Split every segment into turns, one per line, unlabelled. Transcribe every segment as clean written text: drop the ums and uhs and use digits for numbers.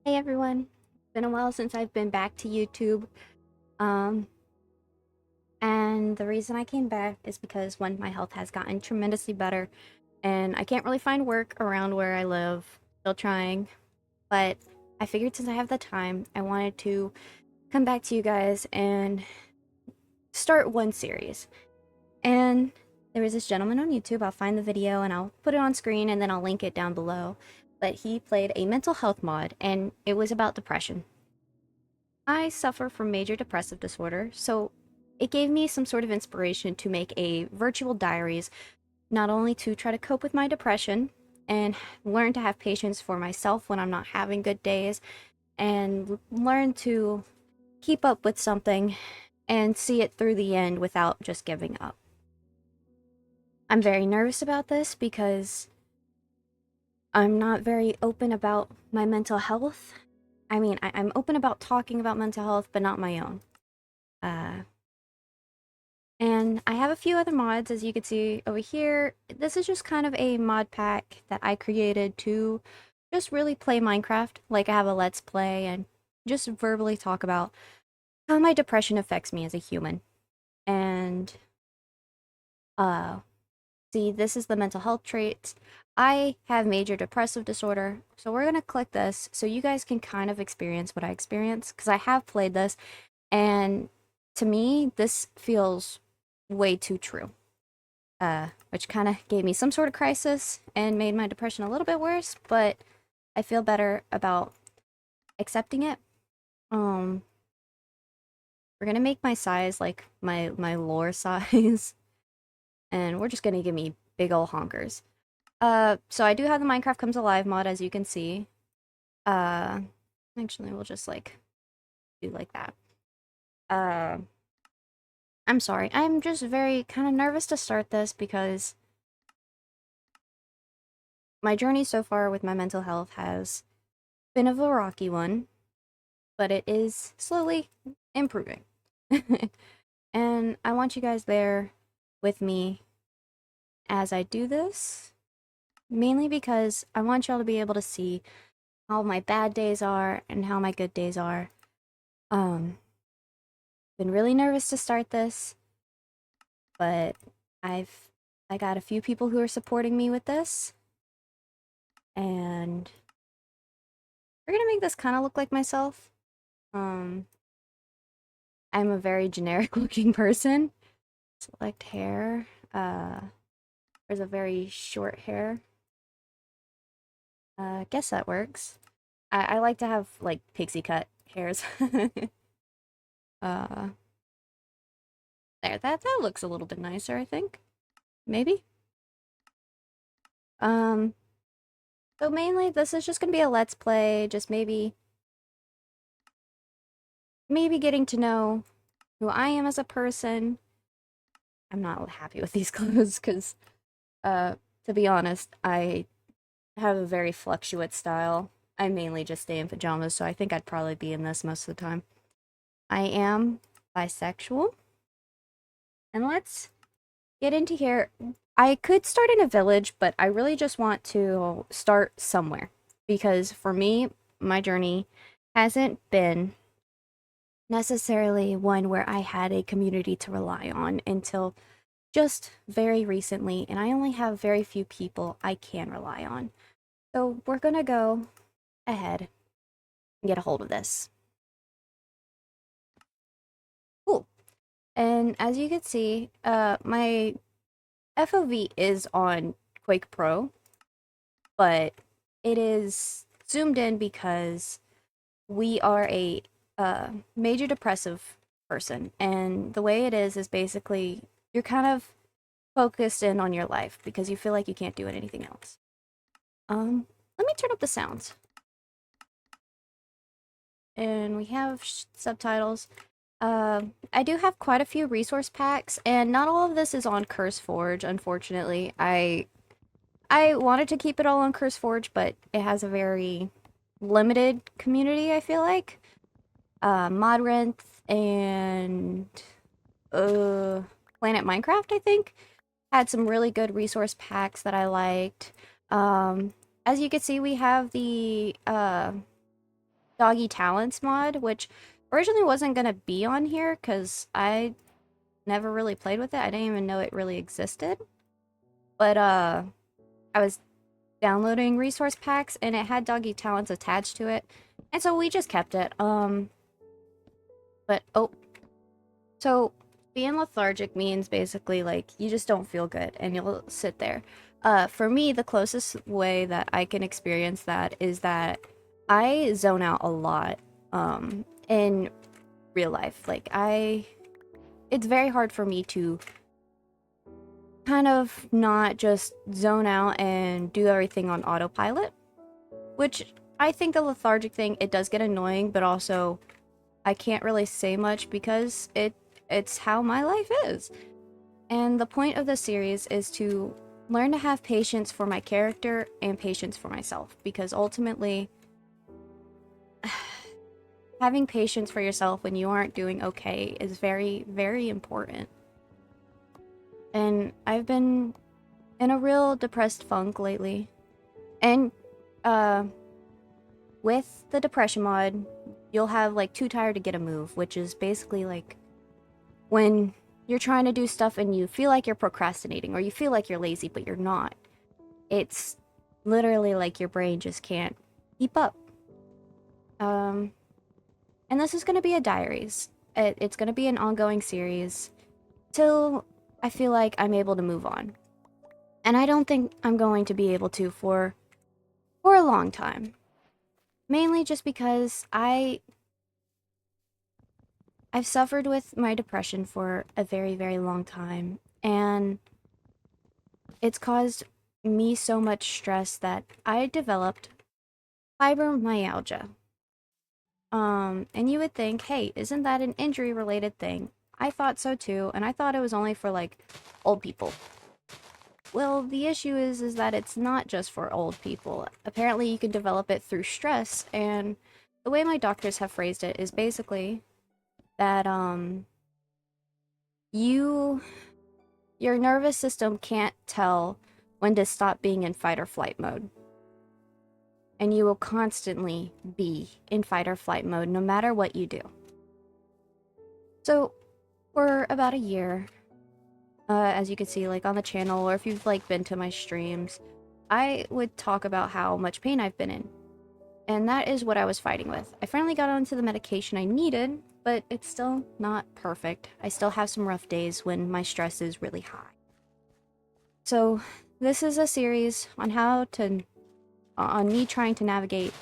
Hey everyone, it's been a while since I've been back to YouTube. Um, and the reason I came back is because one, my health has gotten tremendously better, and I can't really find work around where I live. Still trying, but I figured since I have the time, I wanted to come back to you guys and start one series. And there was this gentleman on YouTube. I'll find the video and I'll put it on screen and then I'll link it down below. But he played a mental health mod, and it was about depression. I suffer from major depressive disorder, so it gave me some sort of inspiration to make a virtual diaries, not only to try to cope with my depression and learn to have patience for myself when I'm not having good days, and learn to keep up with something and see it through the end without just giving up. I'm very nervous about this because I'm not very open about my mental health. I mean, I'm open about talking about mental health, but not my own. Uh, And I have a few other mods, as you can see over here. This is just kind of a mod pack that I created to just really play Minecraft, like I have a Let's Play, and just verbally talk about how my depression affects me as a human. And, uh, see, this is the mental health traits. I have major depressive disorder, so we're gonna click this so you guys can kind of experience what I experience, because I have played this, and to me, this feels way too true. Which kind of gave me some sort of crisis and made my depression a little bit worse, but I feel better about accepting it. Um, we're gonna make my size like my lore size, and we're just gonna give me big ol' honkers. So I do have the Minecraft Comes Alive mod, as you can see. Uh, actually, we'll just like do like that. Uh, I'm sorry. I'm just very kind of nervous to start this because my journey so far with my mental health has been of a rocky one, but it is slowly improving. And I want you guys there with me as I do this, mainly because I want y'all to be able to see how my bad days are and how my good days are. Um, been really nervous to start this, but I've I got a few people who are supporting me with this, and we're gonna make this kind of look like myself. Um, I'm a very generic looking person. Select hair. There's a very short hair. Guess that works. I like to have like pixie cut hairs. uh, that looks a little bit nicer, I think. Maybe. Um, so mainly this is just gonna be a let's play, just maybe getting to know who I am as a person. I'm not happy with these clothes because, uh, to be honest, I have a very fluctuate style. I mainly just stay in pajamas, so I think I'd probably be in this most of the time. I am bisexual. And let's get into here. I could start in a village, but I really just want to start somewhere. Because for me, my journey hasn't been necessarily one where I had a community to rely on until just very recently, and I only have very few people I can rely on. So we're gonna go ahead and get a hold of this. Cool. And as you can see, my FOV is on Quake Pro, but it is zoomed in because we are a major depressive person. And the way it is basically you're kind of focused in on your life because you feel like you can't do anything else. Let me turn up the sounds. And we have subtitles. I do have quite a few resource packs, and not all of this is on CurseForge, unfortunately. I wanted to keep it all on CurseForge, but it has a very limited community, I feel like. Modrinth and uh Planet Minecraft, I think, had some really good resource packs that I liked. As you can see, we have the Doggy Talents mod, which originally wasn't gonna be on here because I never really played with it. I didn't even know it really existed. But I was downloading resource packs and it had Doggy Talents attached to it. And so we just kept it. But oh, so being lethargic means basically like you just don't feel good and you'll sit there. For me, the closest way that I can experience that is that I zone out a lot in real life. It's very hard for me to kind of not just zone out and do everything on autopilot, which I think the lethargic thing, it does get annoying, but also I can't really say much because it's how my life is. And the point of the series is to learn to have patience for my character and patience for myself, because ultimately having patience for yourself when you aren't doing okay is very, very important. And I've been in a real depressed funk lately. And uh with the depression mod, you'll have like too tired to get a move, which is basically like when you're trying to do stuff and you feel like you're procrastinating or you feel like you're lazy but you're not. It's literally like your brain just can't keep up. Um and this is going to be a diaries. It's going to be an ongoing series till I feel like I'm able to move on. And I don't think I'm going to be able to for a long time. Mainly just because I've suffered with my depression for a very, very long time, and it's caused me so much stress that I developed fibromyalgia. And you would think, hey, isn't that an injury related thing? I thought so too, and I thought it was only for like old people. Well, the issue is that it's not just for old people. Apparently, you can develop it through stress, and the way my doctors have phrased it is basically that you your nervous system can't tell when to stop being in fight or flight mode. And you will constantly be in fight or flight mode no matter what you do. So, for about a year, as you can see, like on the channel, or if you've like been to my streams, I would talk about how much pain I've been in. And that is what I was fighting with. I finally got onto the medication I needed, but it's still not perfect. I still have some rough days when my stress is really high. So, this is a series on on me trying to navigate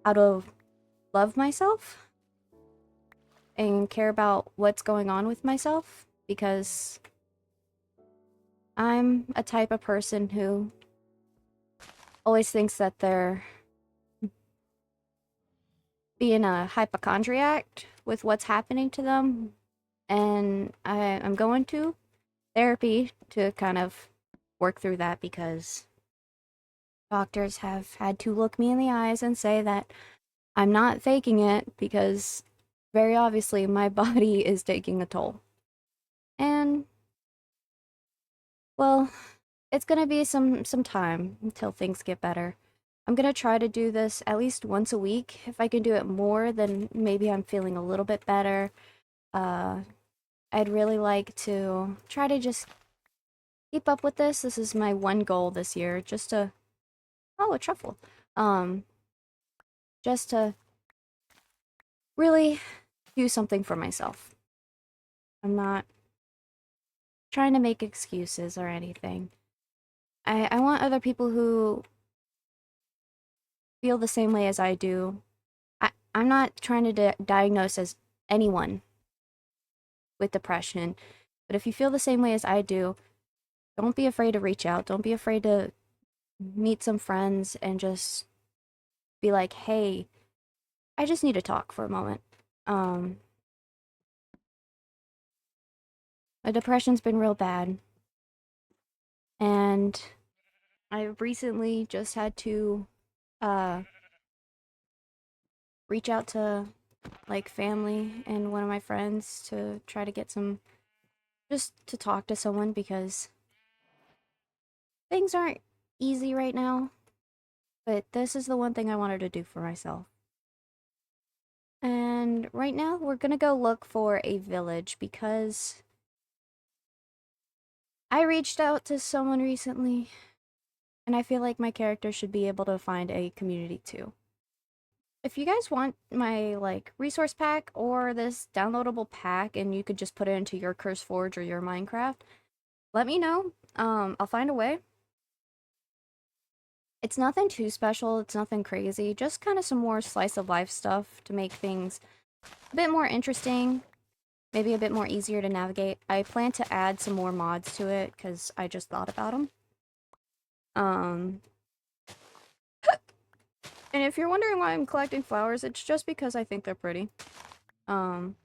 how to love myself and care about what's going on with myself, because I'm a type of person who always thinks that they're being a hypochondriac with what's happening to them, and I'm going to therapy to kind of work through that because doctors have had to look me in the eyes and say that I'm not faking it because very obviously my body is taking a toll. And well, it's gonna be some time until things get better. I'm gonna try to do this at least once a week. If I can do it more, then maybe I'm feeling a little bit better. Uh, I'd really like to try to just keep up with this. This is my one goal this year, just to oh, a truffle. Um, just to really do something for myself. I'm not trying to make excuses or anything. I want other people who feel the same way as I do. I'm not trying to diagnose as anyone with depression, but if you feel the same way as I do, don't be afraid to reach out. Don't be afraid to meet some friends and just be like, hey, I just need to talk for a moment. Um, my depression's been real bad, and I recently just had to uh, reach out to like family and one of my friends to try to get some just to talk to someone because things aren't easy right now, but this is the one thing I wanted to do for myself. And right now, we're gonna go look for a village because I reached out to someone recently, and I feel like my character should be able to find a community too. If you guys want my like resource pack or this downloadable pack and you could just put it into your Curse Forge or your Minecraft, let me know. I'll find a way. It's nothing too special, it's nothing crazy, just kind of some more slice of life stuff to make things a bit more interesting, maybe a bit more easier to navigate. I plan to add some more mods to it because I just thought about them. Um, and if you're wondering why I'm collecting flowers, it's just because I think they're pretty. Um,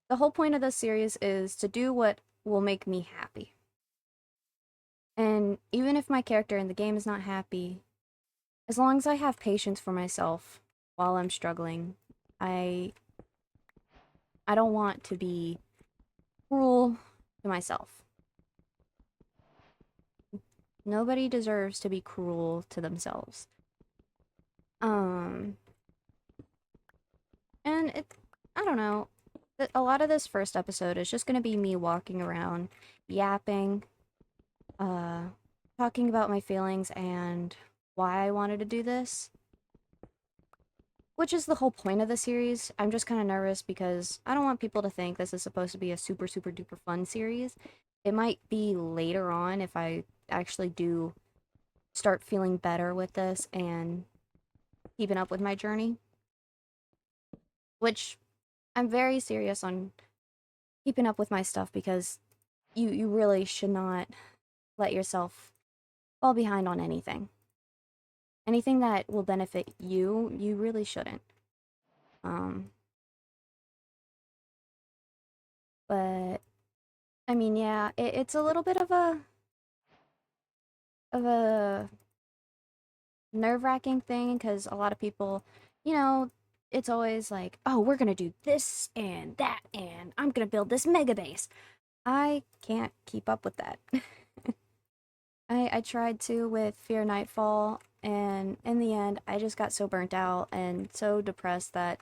the whole point of this series is to do what will make me happy. And even if my character in the game is not happy, as long as I have patience for myself while I'm struggling, I I don't want to be cruel to myself. Nobody deserves to be cruel to themselves. Um, and I don't know. A lot of this first episode is just gonna be me walking around, yapping, uh, talking about my feelings and why I wanted to do this. Which is the whole point of the series. I'm just kind of nervous because I don't want people to think this is supposed to be a super, super duper fun series. It might be later on if I actually do start feeling better with this and keeping up with my journey. Which I'm very serious on keeping up with my stuff because you really should not let yourself fall behind on anything. Anything that will benefit you, you really shouldn't. Um, but I mean, yeah, it's a little bit of a nerve-wracking thing because a lot of people, you know, it's always like, oh, we're gonna do this and that, and I'm gonna build this mega base. I can't keep up with that. I tried to with Fear Nightfall, and in the end, I just got so burnt out and so depressed that,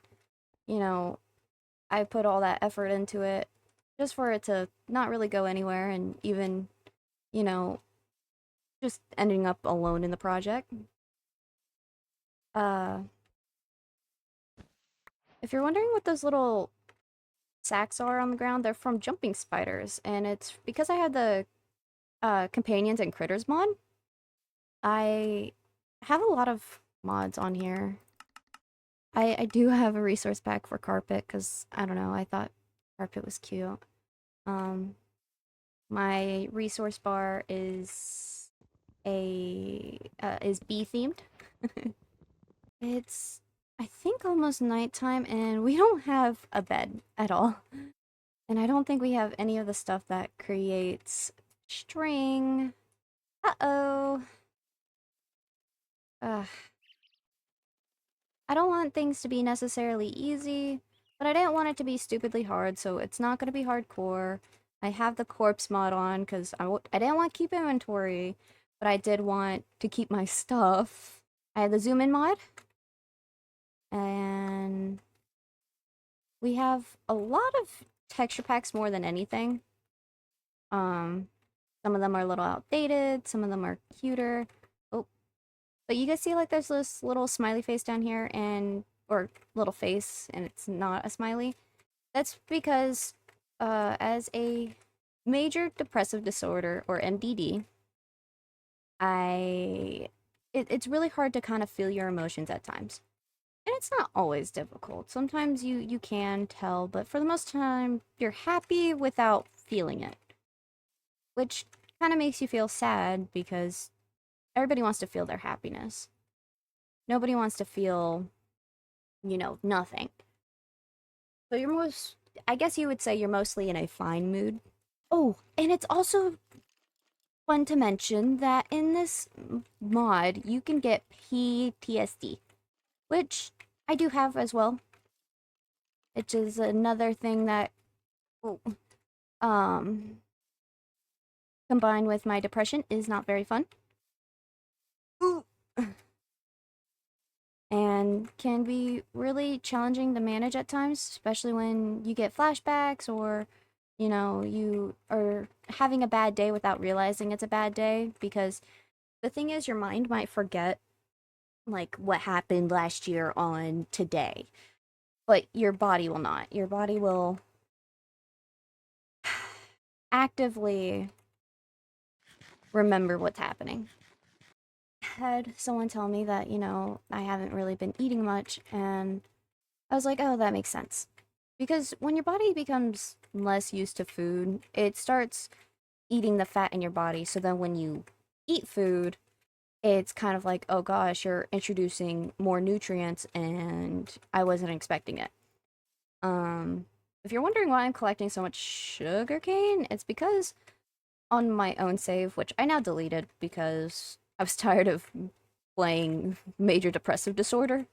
you know, I put all that effort into it just for it to not really go anywhere and even, you know, just ending up alone in the project. Uh, if you're wondering what those little sacks are on the ground, they're from jumping spiders, and it's because I had the companions and critters mod. I have a lot of mods on here. I do have a resource pack for carpet because I don't know, I thought carpet was cute. Um, my resource bar is bee themed. It's I think almost nighttime and we don't have a bed at all. And I don't think we have any of the stuff that creates string. Uh-oh. Ugh. I don't want things to be necessarily easy, but I didn't want it to be stupidly hard, so it's not going to be hardcore. I have the corpse mod on because I didn't want to keep inventory, but I did want to keep my stuff. I had the zoom in mod, and we have a lot of texture packs more than anything. Um, some of them are a little outdated, some of them are cuter. Oh, but you guys see like there's this little smiley face down here and or little face and it's not a smiley. That's because as a major depressive disorder or MDD, I it's really hard to kind of feel your emotions at times. And it's not always difficult. Sometimes you can tell, but for the most time you're happy without feeling it, which kind of makes you feel sad because everybody wants to feel their happiness. Nobody wants to feel, nothing. So I guess you would say you're mostly in a fine mood. Oh, and it's also fun to mention that in this mod, you can get PTSD, which I do have as well, which is another thing that, oh, um, combined with my depression is not very fun. And and can be really challenging to manage at times, especially when you get flashbacks or you are having a bad day without realizing it's a bad day because the thing is your mind might forget like what happened last year on today, but your body will not. Your body will actively remember what's happening. Had someone tell me that, I haven't really been eating much, and I was like, oh, that makes sense. Because when your body becomes less used to food, it starts eating the fat in your body. So then when you eat food, it's kind of like, oh gosh, you're introducing more nutrients, and I wasn't expecting it. Um, if you're wondering why I'm collecting so much sugar cane, it's because on my own save, which I now deleted because I was tired of playing major depressive disorder,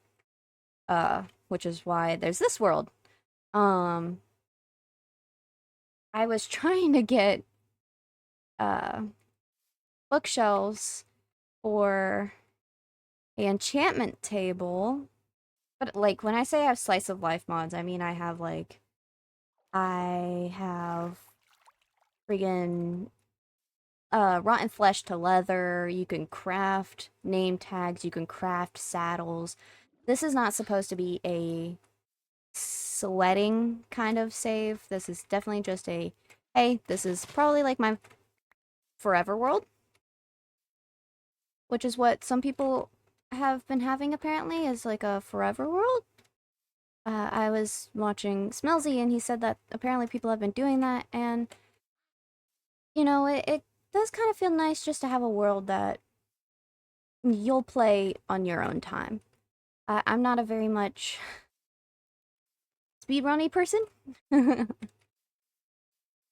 which is why there's this world. Um, I was trying to get uh bookshelves for an enchantment table, but like when I say I have slice of life mods, I mean I have friggin' rotten flesh to leather. You can craft name tags. You can craft saddles. This is not supposed to be a sweating kind of save. This is definitely just a, hey, this is probably like my forever world, which is what some people have been having apparently is like a forever world. I was watching Smellzzy and he said that apparently people have been doing that, and it does kind of feel nice just to have a world that you'll play on your own time. I'm not a very much speedrunny person.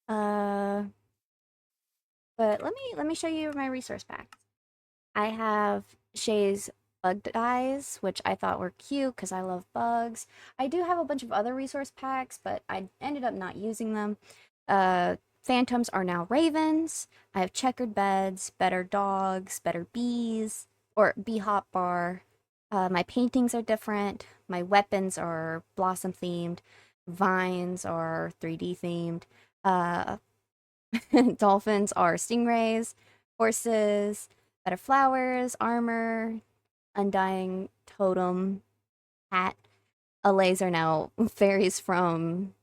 uh, but let me show you my resource pack. I have Shay's bug dyes, which I thought were cute because I love bugs. I do have a bunch of other resource packs, but I ended up not using them. Phantoms are now ravens. I have checkered beds, better dogs, better bees, or bee hop bar. My paintings are different. My weapons are blossom themed. Vines are 3D themed. Uh, Dolphins are stingrays. Horses, better flowers, armor, undying totem, hat. Allays are now fairies from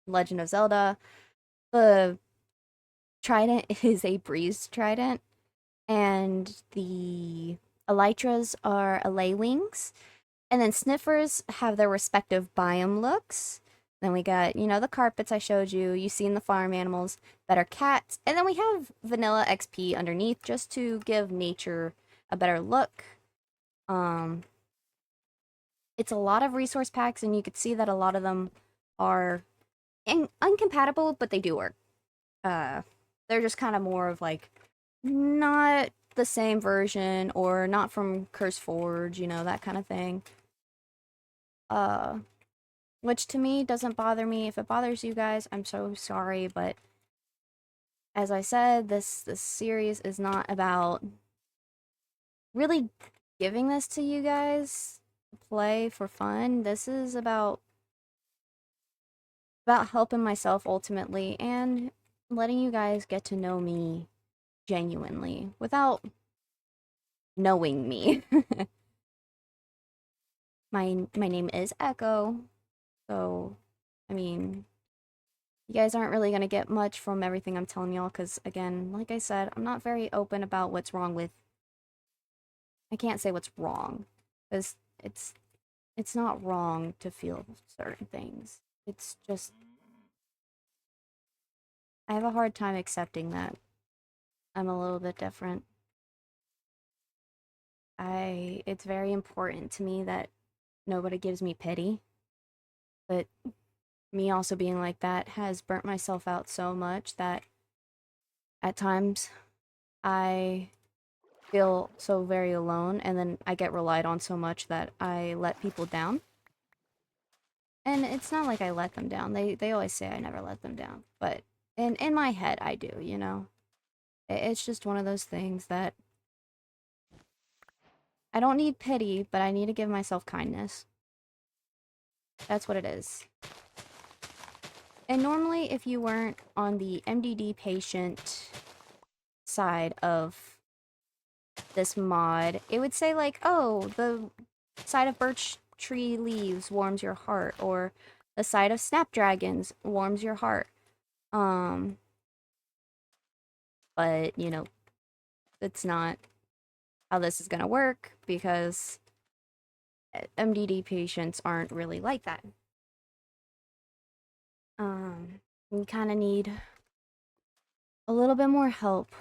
Legend of Zelda. The trident is a breeze trident, and the elytras are allay wings. And then sniffers have their respective biome looks. Then we got, the carpets I showed you. You've seen the farm animals that are cats. And then we have vanilla XP underneath just to give nature a better look. Um, it's a lot of resource packs, and you could see that a lot of them are uncompatible, but they do work. Uh, they're just kind of more of like not the same version or not from Curse Forge, that kind of thing. Uh, which to me doesn't bother me. If it bothers you guys, I'm so sorry, but as I said, this series is not about really giving this to you guys to play for fun. This is about helping myself ultimately and letting you guys get to know me genuinely without knowing me. My name is Echo, so I mean, you guys aren't really gonna get much from everything I'm telling y'all, because again, like I said, I'm not very open about what's wrong with. I can't say what's wrong, because it's not wrong to feel certain things. It's just I have a hard time accepting that I'm a little bit different. It's very important to me that nobody gives me pity, but me also being like that has burnt myself out so much that at times I feel so very alone, and then I get relied on so much that I let people down. And it's not like I let them down. They always say I never let them down, but in my head I do. It's just one of those things that I don't need pity, but I need to give myself kindness. That's what it is. And normally, if you weren't on the MDD patient side of this mod, it would say like, oh, the side of birch tree leaves warms your heart, or the side of snapdragons warms your heart. Um, but you know, it's not how this is gonna work because MDD patients aren't really like that. You kind of need a little bit more help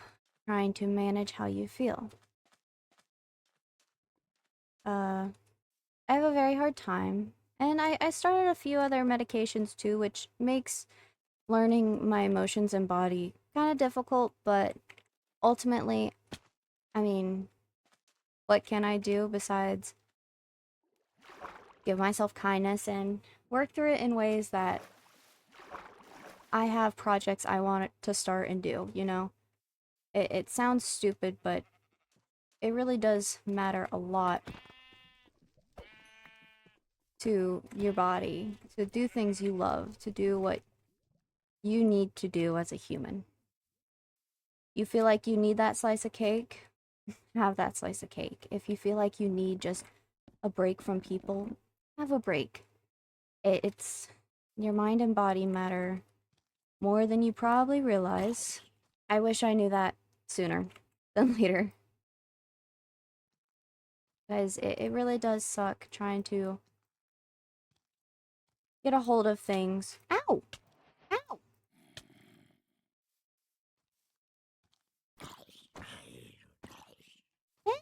trying to manage how you feel. I have a very hard time, and I started a few other medications too, which makes learning my emotions and body kind of difficult, but ultimately, I mean, what can I do besides give myself kindness and work through it in ways that I have projects I want to start and do, you know? It sounds stupid, but it really does matter a lot to your body, to do things you love, to do what you need to do as a human. You feel like you need that slice of cake? Have that slice of cake. If you feel like you need just a break from people, have a break. It's your mind and body matter more than you probably realize. I wish I knew that sooner than later. Because it really does suck trying to get a hold of things. Ow! Ow!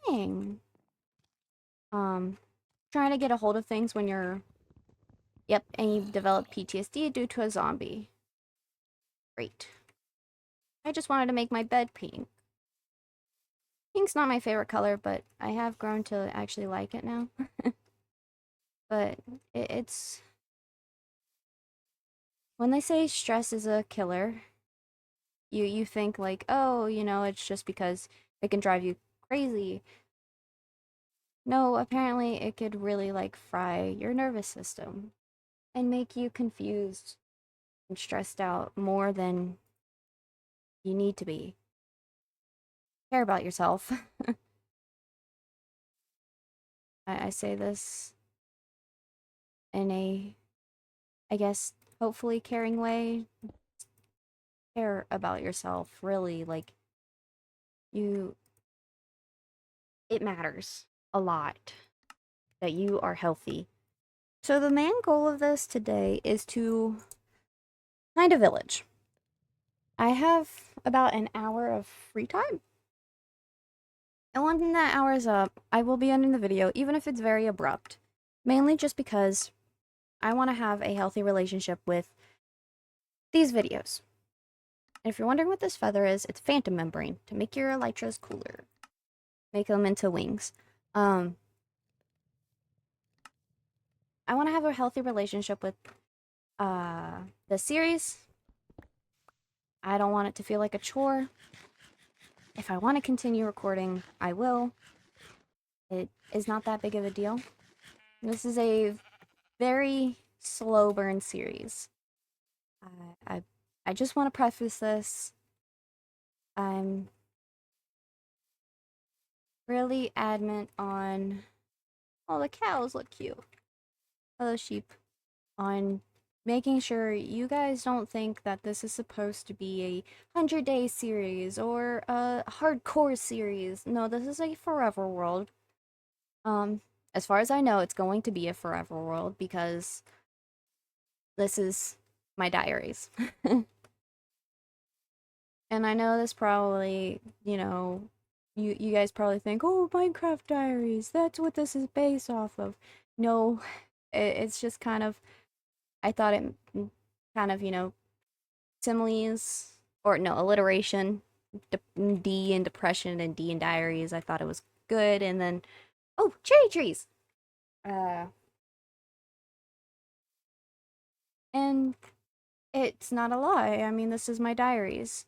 Dang. Um, Trying to get a hold of things when you're, yep, and you develop PTSD due to a zombie. Great. I just wanted to make my bed pink. Pink's not my favorite color, but I have grown to actually like it now. But it's when they say stress is a killer, you think like, oh, you know, it's just because it can drive you crazy. No, apparently it could really like fry your nervous system and make you confused and stressed out more than you need to be. Care about yourself. I say this in a, I guess, hopefully caring way. Care about yourself, really. Like, you, it matters a lot that you are healthy. So, the main goal of this today is to find a village. I have about an hour of free time. And when that hour is up, I will be ending the video, even if it's very abrupt. Mainly just because I want to have a healthy relationship with these videos. And if you're wondering what this feather is, it's phantom membrane to make your elytras cooler. Make them into wings. I want to have a healthy relationship with the series. I don't want it to feel like a chore. If I want to continue recording, I will. It is not that big of a deal. This is a very slow burn series. I, I, I just want to preface this. I'm really adamant on. Oh, the cows look cute. Oh, the sheep. On making sure you guys don't think that this is supposed to be a 100-day series or a hardcore series. No, this is a forever world. As far as I know, it's going to be a forever world because this is my diaries. And I know this probably, you know, you guys probably think, oh, Minecraft Diaries, that's what this is based off of. No, it's just kind of, I thought it kind of, you know, similes, or no, alliteration, D in Depression and D in Diaries. I thought it was good. And then, oh, cherry trees. Uh, and it's not a lie. I mean, this is my diaries.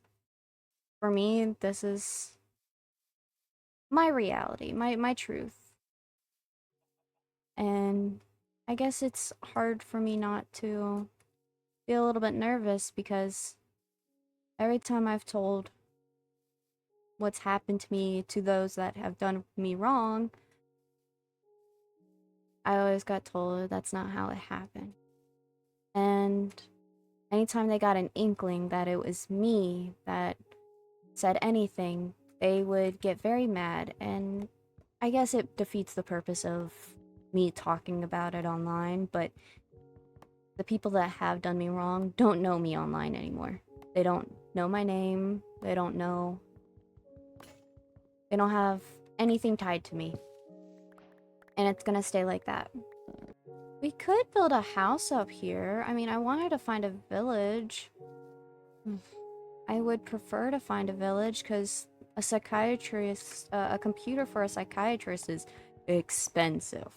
For me, this is my reality, my truth. And I guess it's hard for me not to feel a little bit nervous because every time I've told what's happened to me to those that have done me wrong, I always got told that's not how it happened. And anytime they got an inkling that it was me that said anything, they would get very mad. And I guess it defeats the purpose of me talking about it online, but the people that have done me wrong don't know me online anymore. They don't know my name. They don't have anything tied to me. And it's gonna stay like that. We could build a house up here. I mean, I wanted to find a village. I would prefer to find a village because a psychiatrist, a computer for a psychiatrist is expensive.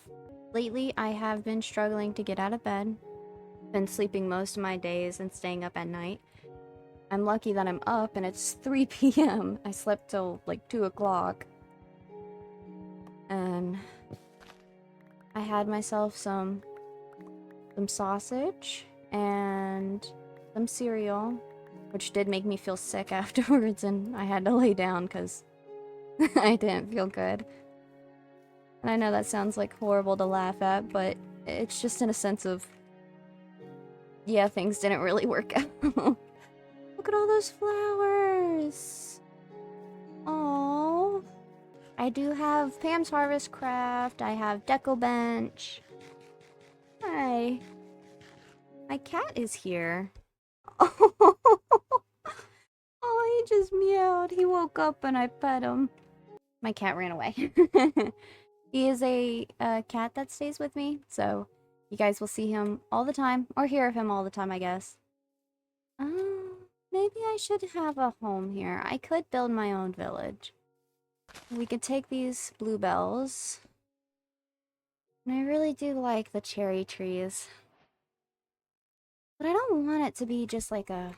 Lately, I have been struggling to get out of bed. Been sleeping most of my days and staying up at night. I'm lucky that I'm up and it's 3 p.m. I slept till like 2 o'clock. And I had myself some sausage and some cereal, which did make me feel sick afterwards, and I had to lay down because I didn't feel good. And I know that sounds like horrible to laugh at, but it's just in a sense of, yeah, things didn't really work out. Look at all those flowers! Oh, I do have Pam's Harvest Craft, I have Deco Bench. Hi. My cat is here. Oh, he just meowed. He woke up and I pet him. My cat ran away. He is a cat that stays with me, so you guys will see him all the time, or hear of him all the time, I guess. Maybe I should have a home here. I could build my own village. We could take these bluebells. And I really do like the cherry trees. But I don't want it to be just like a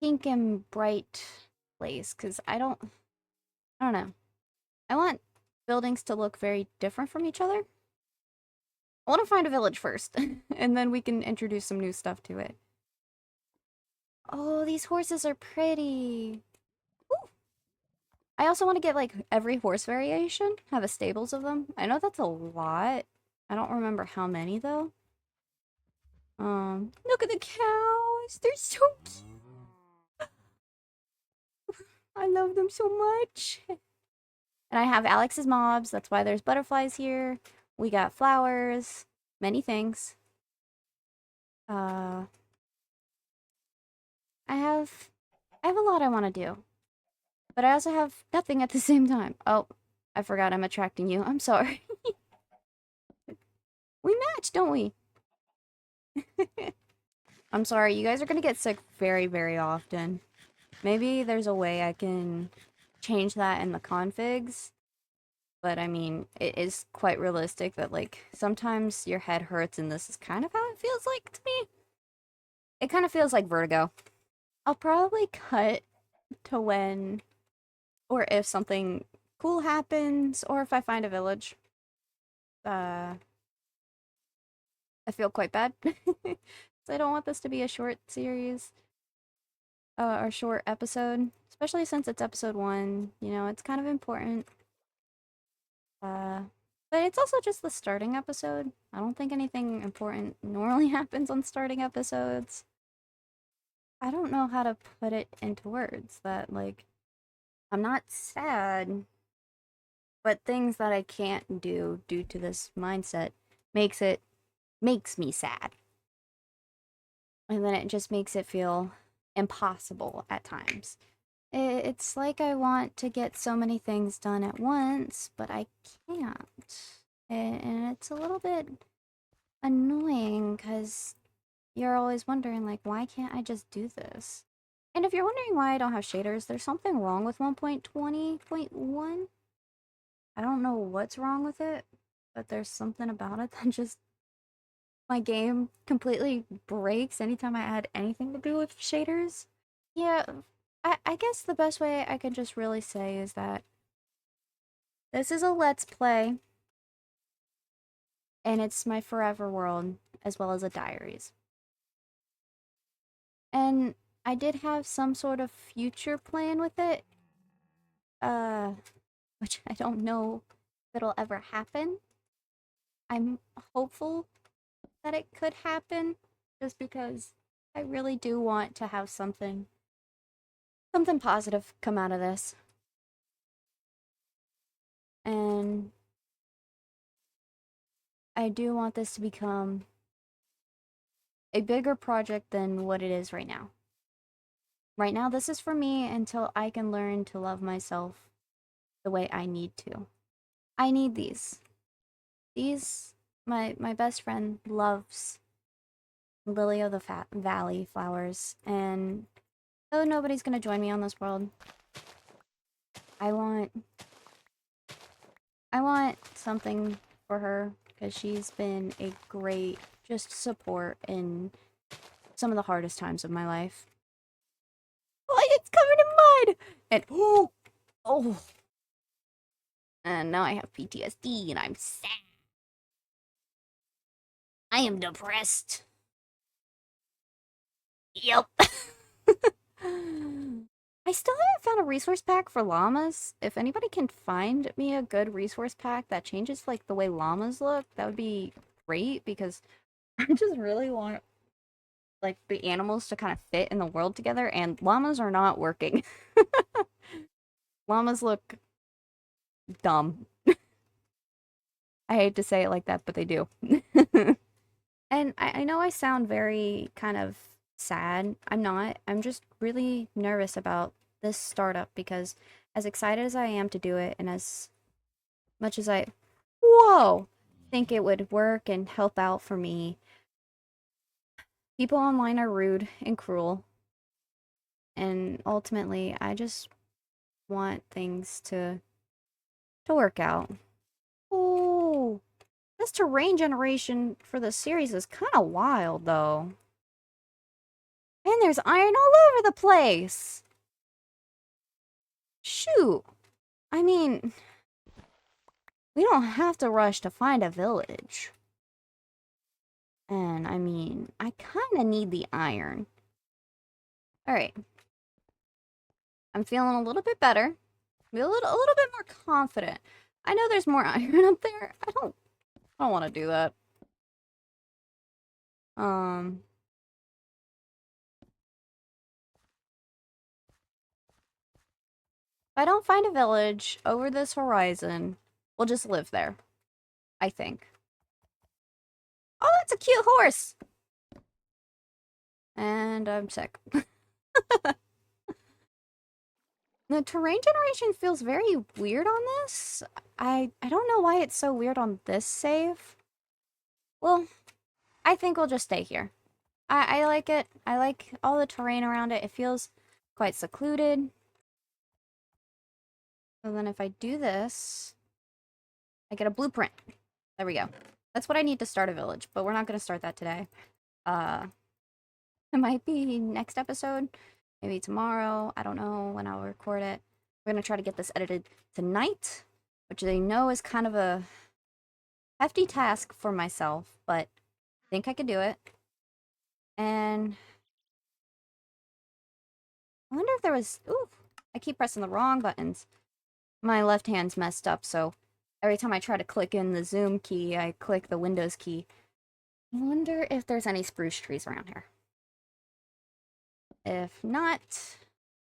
pink and bright place, because I don't know. I want buildings to look very different from each other. I want to find a village first, and then we can introduce some new stuff to it. Oh, these horses are pretty. Ooh. I also want to get like every horse variation, have a stables of them. I know that's a lot. I don't remember how many though. Look at the cows. They're so cute. I love them so much. And I have Alex's mobs. That's why there's butterflies here. We got flowers, many things. I have a lot I want to do. But I also have nothing at the same time. Oh, I forgot I'm attracting you. I'm sorry. We match, don't we? I'm sorry, you guys are gonna get sick very, very often. Maybe there's a way I can change that in the configs. But I mean, it is quite realistic that, like, sometimes your head hurts and this is kind of how it feels like to me. It kind of feels like vertigo. I'll probably cut to when or if something cool happens or if I find a village. I feel quite bad. So I don't want this to be a short series or short episode, especially since it's episode 1. You know, it's kind of important. But it's also just the starting episode. I don't think anything important normally happens on starting episodes. I don't know how to put it into words that, like, I'm not sad, but things that I can't do due to this mindset makes me sad. And then it just makes it feel impossible at times. It's like I want to get so many things done at once, but I can't. And it's a little bit annoying because you're always wondering, like, why can't I just do this? And if you're wondering why I don't have shaders, there's something wrong with 1.20.1. I don't know what's wrong with it, but there's something about it that just, my game completely breaks anytime I add anything to do with shaders. Yeah, I guess the best way I could just really say is that this is a let's play. and it's my forever world as well as a diaries. And I did have some sort of future plan with it, uh, which I don't know if it'll ever happen. I'm hopeful that it could happen, just because I really do want to have something positive come out of this. And I do want this to become a bigger project than what it is right now. Right now, this is for me until I can learn to love myself the way I need to. I need these. These, my best friend loves Lily of the Valley flowers, and though nobody's gonna join me on this world, I want I want something for her because she's been a great just support in some of the hardest times of my life. Oh, it's covered in mud! And oh, and now I have PTSD and I'm sad. I am depressed. Yep. I still haven't found a resource pack for llamas. If anybody can find me a good resource pack that changes like the way llamas look, that would be great because I just really want like the animals to kind of fit in the world together, and llamas are not working. Llamas look dumb. I hate to say it like that, but they do. And I know I sound very kind of sad. I'm not. I'm just really nervous about this startup because as excited as I am to do it and as much as I, whoa, think it would work and help out for me, people online are rude and cruel. And ultimately, I just want things to work out. Oh, this terrain generation for the series is kind of wild, though. And there's iron all over the place. Shoot. I mean, we don't have to rush to find a village. And I mean, I kind of need the iron. Alright. I'm feeling a little bit better. A little bit more confident. I know there's more iron up there. I don't want to do that. Um, if I don't find a village over this horizon, we'll just live there. I think. Oh, that's a cute horse! And I'm sick. The terrain generation feels very weird on this. I don't know why it's so weird on this save. Well, I think we'll just stay here. I like it. I like all the terrain around it. It feels quite secluded. So then if I do this, I get a blueprint. There we go. That's what I need to start a village, but we're not going to start that today. Uh, it might be next episode, maybe tomorrow. I don't know when I'll record it. We're going to try to get this edited tonight, which I know is kind of a hefty task for myself, but I think I could do it. And I wonder if there was... Ooh, I keep pressing the wrong buttons. My left hand's messed up, so every time I try to click in the zoom key, I click the Windows key. I wonder if there's any spruce trees around here. If not,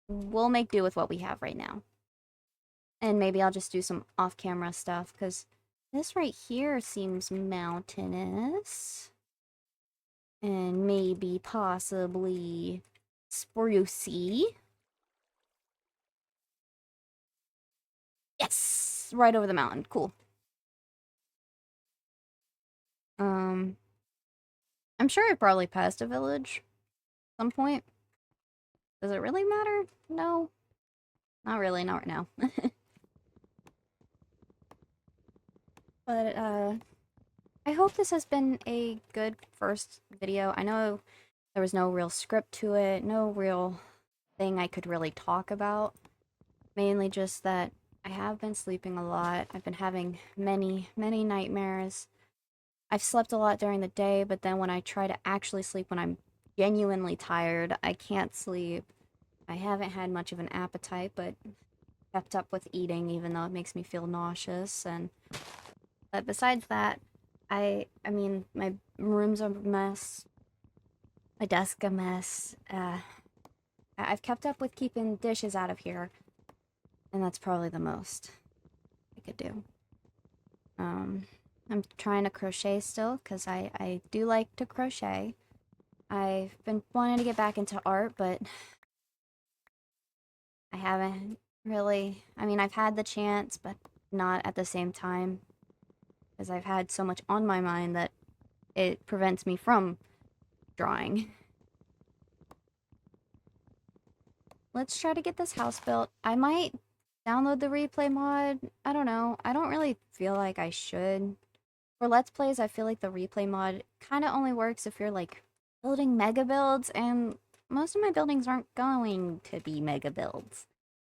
we'll make do with what we have right now. And maybe I'll just do some off-camera stuff, because this right here seems mountainous. And maybe, possibly, sprucey. Yes! Right over the mountain. Cool. I'm sure I probably passed a village at some point. Does it really matter? No. Not really, not right now. But, I hope this has been a good first video. I know there was no real script to it, no real thing I could really talk about. Mainly just that I have been sleeping a lot. I've been having many, many nightmares. I've slept a lot during the day, but then when I try to actually sleep when I'm genuinely tired, I can't sleep. I haven't had much of an appetite, but kept up with eating even though it makes me feel nauseous. And but besides that, I mean my room's a mess, my desk a mess. I've kept up with keeping dishes out of here, and that's probably the most I could do. Um, I'm trying to crochet still because I do like to crochet. I've been wanting to get back into art, but I haven't really. I mean, I've had the chance, but not at the same time because I've had so much on my mind that it prevents me from drawing. Let's try to get this house built. I might download the replay mod. I don't know. I don't really feel like I should. For Let's Plays, I feel like the replay mod kind of only works if you're like building mega builds, and most of my buildings aren't going to be mega builds.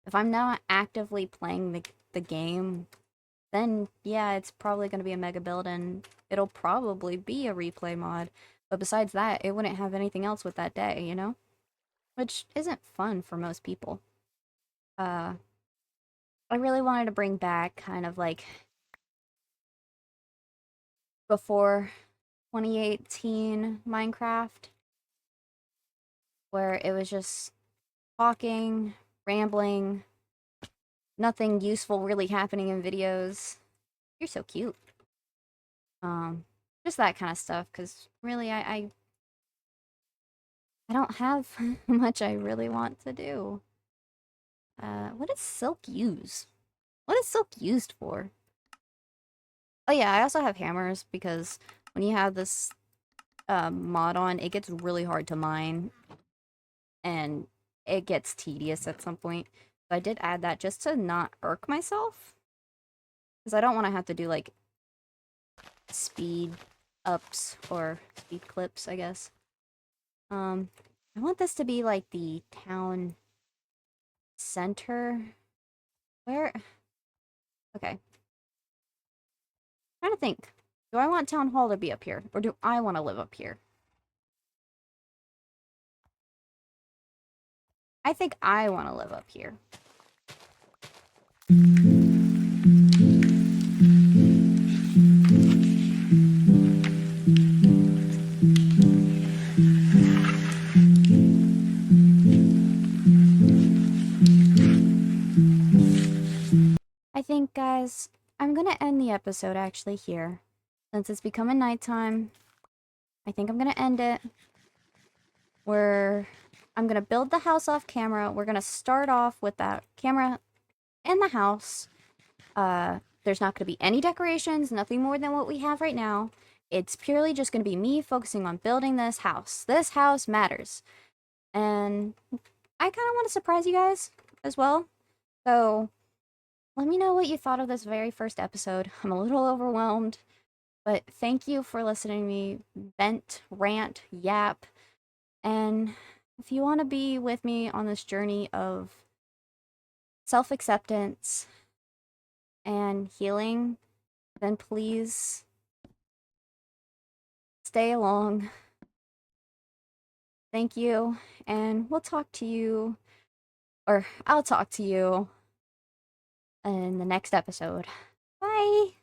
If I'm not actively playing the game, then yeah, it's probably going to be a mega build and it'll probably be a replay mod. But besides that, it wouldn't have anything else with that day, you know? Which isn't fun for most people. Uh, I really wanted to bring back kind of like before 2018 Minecraft, where it was just talking, rambling, nothing useful really happening in videos. You're so cute. Um, just that kind of stuff, because really I don't have much I really want to do. What does silk use? What is silk used for? Oh yeah, I also have hammers because when you have this mod on, it gets really hard to mine and it gets tedious at some point. So I did add that just to not irk myself because I don't want to have to do like speed ups or speed clips, I guess. I want this to be like the town center. Where? Okay. Trying to think. Do I want town hall to be up here, or do I want to live up here? I think I want to live up here. I think, guys, I'm gonna end the episode actually here. Since it's becoming nighttime, I think I'm gonna end it. I'm gonna build the house off camera. We're gonna start off with that camera in the house. There's not gonna be any decorations, nothing more than what we have right now. It's purely just gonna be me focusing on building this house. This house matters. And I kind of want to surprise you guys as well. So let me know what you thought of this very first episode. I'm a little overwhelmed, but thank you for listening to me vent, rant, yap. And if you want to be with me on this journey of self acceptance and healing, then please stay along. Thank you, and we'll talk to you, or I'll talk to you in the next episode. Bye!